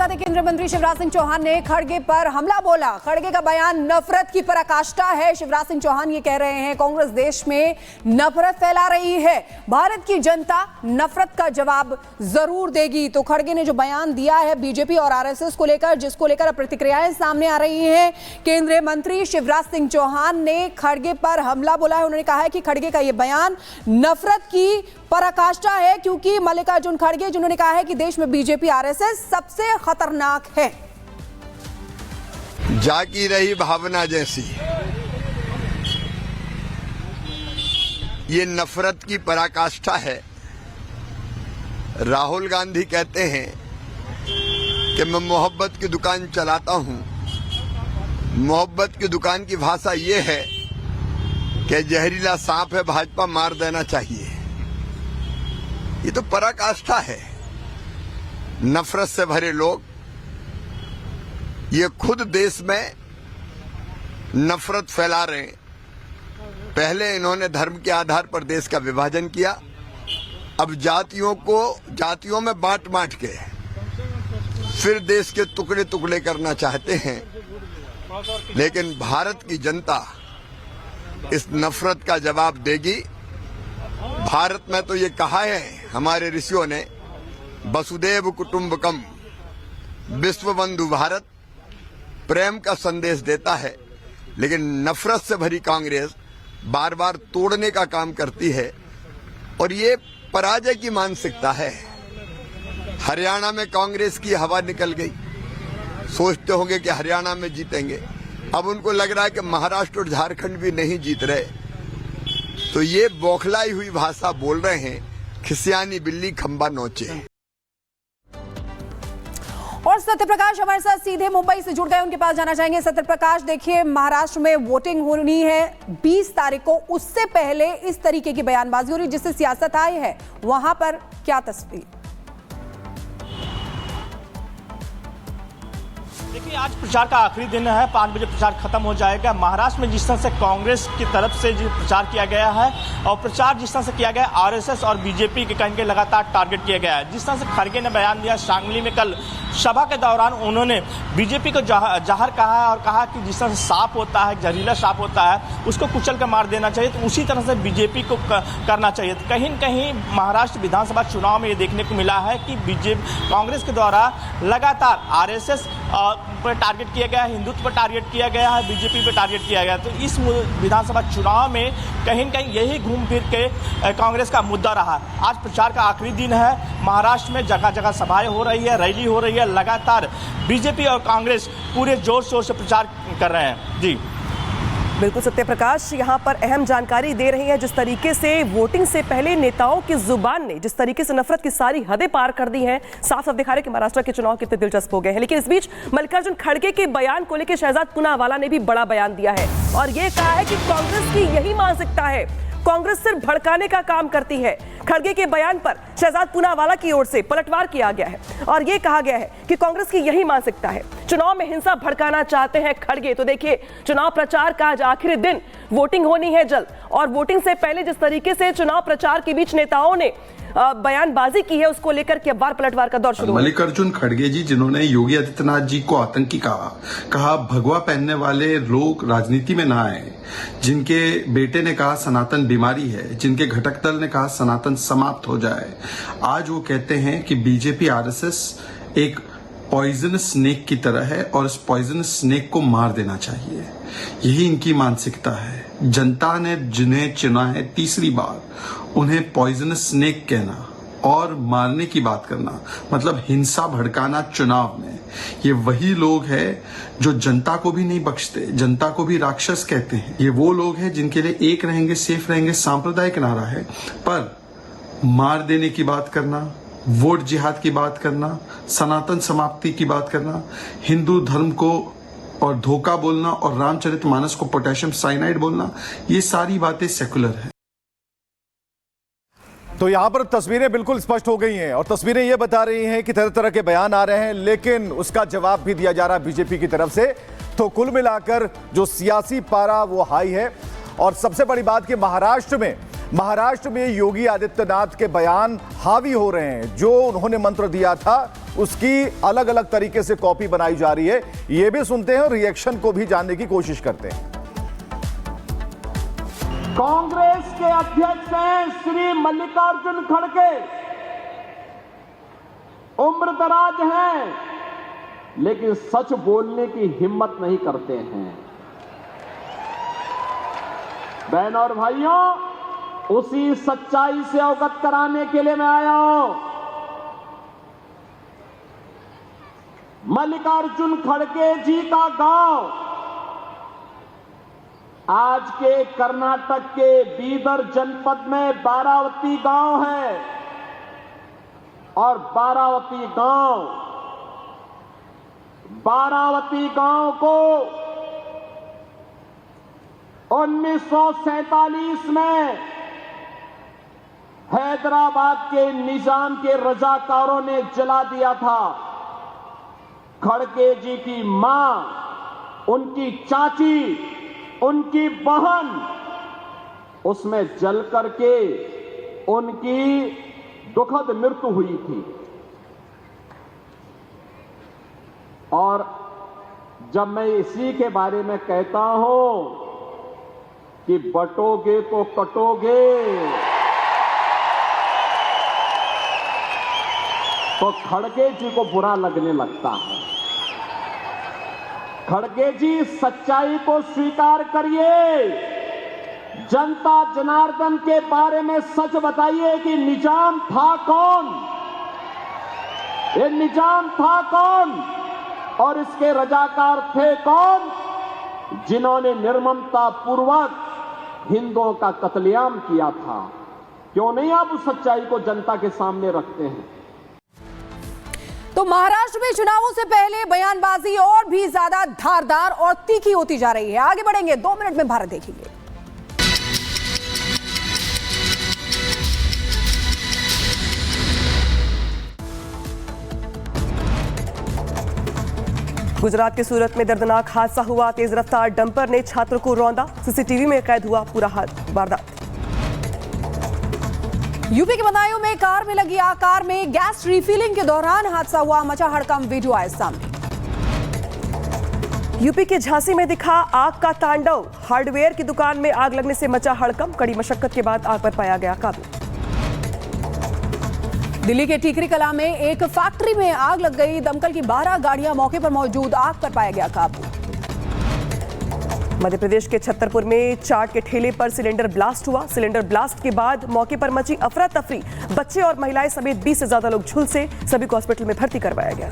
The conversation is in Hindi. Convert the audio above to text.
बाद केंद्रीय मंत्री शिवराज सिंह चौहान ने खड़गे पर हमला बोला। खड़गे का बयान नफरत की पराकाष्ठा है। शिवराज सिंह चौहान ये कह रहे हैं कांग्रेस देश में नफरत फैला रही है, भारत की जनता नफरत का जवाब जरूर देगी। तो खड़गे ने जो बयान दिया है बीजेपी और आरएसएस को लेकर, जिसको लेकर प्रतिक्रियाएं सामने आ रही हैं। केंद्रीय मंत्री शिवराज सिंह चौहान ने खड़गे पर हमला बोला है। उन्होंने कहा है कि खड़गे का यह बयान नफरत की पराकाष्ठा है, क्योंकि मल्लिकार्जुन खड़गे जिन्होंने कहा है कि देश में बीजेपी आरएसएस सबसे खतरनाक है। जागी रही भावना जैसी ये नफरत की पराकाष्ठा है। राहुल गांधी कहते हैं कि मैं मोहब्बत की दुकान चलाता हूं। मोहब्बत की दुकान की भाषा ये है कि जहरीला सांप है, भाजपा मार देना चाहिए। ये तो पराकाष्ठा है। नफरत से भरे लोग ये खुद देश में नफरत फैला रहे हैं। पहले इन्होंने धर्म के आधार पर देश का विभाजन किया, अब जातियों में बांट के फिर देश के टुकड़े टुकड़े करना चाहते हैं। लेकिन भारत की जनता इस नफरत का जवाब देगी। भारत में तो ये कहा है हमारे ऋषियों ने, वसुदेव कुटुंबकम, विश्व बंधु भारत प्रेम का संदेश देता है। लेकिन नफरत से भरी कांग्रेस बार बार तोड़ने का काम करती है और ये पराजय की मानसिकता है। हरियाणा में कांग्रेस की हवा निकल गई, सोचते होंगे कि हरियाणा में जीतेंगे। अब उनको लग रहा है कि महाराष्ट्र और झारखंड भी नहीं जीत रहे, तो ये बौखलाई हुई भाषा बोल रहे हैं। खिसियानी बिल्ली खंबा नोचे। और सत्यप्रकाश हमारे साथ सीधे मुंबई से जुड़ गए, उनके पास जाना चाहेंगे। सत्यप्रकाश, देखिए महाराष्ट्र में वोटिंग होनी है 20 तारीख को, उससे पहले इस तरीके की बयानबाजी हो रही जिससे सियासत आई है, वहां पर क्या तस्वीर? देखिए, आज प्रचार का आखिरी दिन है, 5 बजे प्रचार खत्म हो जाएगा। महाराष्ट्र में जिस तरह से कांग्रेस की तरफ से जो प्रचार किया गया है और प्रचार जिस तरह से किया गया है, आरएसएस और बीजेपी के कहीं के लगातार टारगेट किया गया है। जिस तरह से खड़गे ने बयान दिया सांगली में कल सभा के दौरान, उन्होंने बीजेपी को जहर कहा है और कहा कि जिस तरह से सांप होता है, जहरीला सांप होता है, उसको कुचल कर मार देना चाहिए। तो उसी तरह से बीजेपी को करना चाहिए। तो कहीं न कहीं महाराष्ट्र विधानसभा चुनाव में ये देखने को मिला है कि कांग्रेस के द्वारा लगातार आरएसएस पर टारगेट किया गया है, हिंदुत्व पर टारगेट किया गया है, बीजेपी पर टारगेट किया गया है। तो इस विधानसभा चुनाव में कहीं न कहीं यही घूम फिर के कांग्रेस का मुद्दा रहा। आज प्रचार का आखिरी दिन है। महाराष्ट्र में जगह जगह सभाएं हो रही है, रैली हो रही है। लगातार बीजेपी और कांग्रेस पूरे जोर शोर से प्रचार कर रहे हैं। जी बिल्कुल सत्यप्रकाश यहाँ पर अहम जानकारी दे रही है। जिस तरीके से वोटिंग से पहले नेताओं की जुबान ने जिस तरीके से नफरत की सारी हदें पार कर दी हैं, साफ साफ दिखा रहे कि महाराष्ट्र के चुनाव कितने दिलचस्प हो गए हैं। लेकिन इस बीच मल्लिकार्जुन खड़गे के बयान को लेकर शहजाद पूनावाला ने भी बड़ा बयान दिया है और ये कहा है कि कांग्रेस की यही मानसिकता है, कांग्रेस सिर्फ भड़काने का काम करती है। खड़गे के बयान पर शहजाद पूनावाला की ओर से पलटवार किया गया है और यह कहा गया है कि कांग्रेस की यही मानसिकता है, चुनाव में हिंसा भड़काना चाहते हैं खड़गे। तो देखिए, चुनाव प्रचार का आज आखिरी दिन, वोटिंग होनी है जल्द और वोटिंग से पहले जिस तरीके से चुनाव प्रचार के बीच नेताओं ने बयानबाजी की है, उसको लेकर के अब बार पलटवार का दौर शुरू। मल्लिकार्जुन खड़गे जी, जिन्होंने योगी आदित्यनाथ जी को आतंकी कहा भगवा पहनने वाले लोग राजनीति में ना आए, जिनके बेटे ने कहा सनातन बीमारी है, जिनके घटक दल ने कहा सनातन समाप्त हो जाए, आज वो कहते हैं कि बीजेपी आरएसएस एक पॉइजनस स्नेक की तरह है और इस पॉइजनस स्नेक को मार देना चाहिए। यही इनकी मानसिकता है। जनता ने जिन्हें चुना है तीसरी बार, उन्हें पॉइजनस स्नेक कहना और मारने की बात करना, मतलब हिंसा भड़काना चुनाव में, ये वही लोग हैं जो जनता को भी नहीं बख्शते, जनता को भी राक्षस कहते हैं। ये वो लोग हैं जिनके लिए एक रहेंगे सेफ रहेंगे सांप्रदायिक नारा है, पर मार देने की बात करना, वोट जिहाद की बात करना, सनातन समाप्ति की बात करना, हिंदू धर्म को और धोखा बोलना और रामचरितमानस को पोटेशियम साइनाइड बोलना, ये सारी बातें सेकुलर है। तो यहां पर तस्वीरें बिल्कुल स्पष्ट हो गई हैं और तस्वीरें ये बता रही हैं कि तरह तरह के बयान आ रहे हैं, लेकिन उसका जवाब भी दिया जा रहा है बीजेपी की तरफ से। तो कुल मिलाकर जो सियासी पारा वो हाई है। और सबसे बड़ी बात कि महाराष्ट्र में महाराष्ट्र में योगी आदित्यनाथ के बयान हावी हो रहे हैं। जो उन्होंने मंत्र दिया था उसकी अलग अलग तरीके से कॉपी बनाई जा रही है। ये भी सुनते हैं और रिएक्शन को भी जानने की कोशिश करते हैं। कांग्रेस के अध्यक्ष हैं श्री मल्लिकार्जुन खड़गे, उम्र दराज हैं लेकिन सच बोलने की हिम्मत नहीं करते हैं। बहनों और भाइयों, उसी सच्चाई से अवगत कराने के लिए मैं आया हूं। मल्लिकार्जुन खड़गे जी का गांव आज के कर्नाटक के बीदर जनपद में बारावती गांव है और बारावती गांव को 1947 में हैदराबाद के निजाम के रजाकारों ने जला दिया था। खड़गे जी की मां, उनकी चाची, उनकी बहन उसमें जल करके उनकी दुखद मृत्यु हुई थी। और जब मैं इसी के बारे में कहता हूं कि बटोगे तो कटोगे, तो खड़गे जी को बुरा लगने लगता है। खड़गे जी, सच्चाई को स्वीकार करिए। जनता जनार्दन के बारे में सच बताइए कि निजाम था कौन, ये निजाम था कौन और इसके रजाकार थे कौन, जिन्होंने निर्ममता पूर्वक हिंदुओं का कत्लेआम किया था। क्यों नहीं आप उस सच्चाई को जनता के सामने रखते हैं? तो महाराष्ट्र में चुनावों से पहले बयानबाजी और भी ज्यादा धारदार और तीखी होती जा रही है। आगे बढ़ेंगे, 2 मिनट में भारत देखेंगे। गुजरात के सूरत में दर्दनाक हादसा हुआ। तेज रफ्तार डंपर ने छात्र को रौंदा। सीसीटीवी में कैद हुआ पूरा वारदात। यूपी के बदायूं में कार में लगी आग, कार में गैस रिफिलिंग के दौरान हादसा हुआ। मचा हड़कंप, वीडियो आए सामने। यूपी के झांसी में दिखा आग का तांडव। हार्डवेयर की दुकान में आग लगने से मचा हड़कंप। कड़ी मशक्कत के बाद आग पर पाया गया काबू। दिल्ली के टीकरी कला में एक फैक्ट्री में आग लग गई। दमकल की 12 गाड़ियां मौके पर मौजूद, आग पर पाया गया काबू। मध्य प्रदेश के छतरपुर में चाट के ठेले पर सिलेंडर ब्लास्ट हुआ। सिलेंडर ब्लास्ट के बाद मौके पर मची अफरा तफरी। बच्चे और महिलाएं समेत 20 से ज्यादा लोग झुलसे। सभी को हॉस्पिटल में भर्ती करवाया गया।